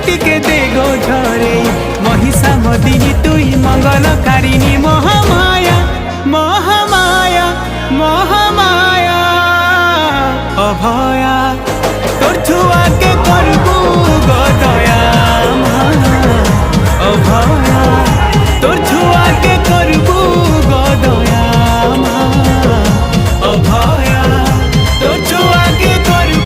টিকে দে গো ঝরে মহিষা মদিনী তুই মঙ্গলকারিণী মহামায়া মহামায়া মহামায়া অভয়া তোর ছুয়াকে করবু গো দয়া অভয়া তোর ছুয়াকে করবু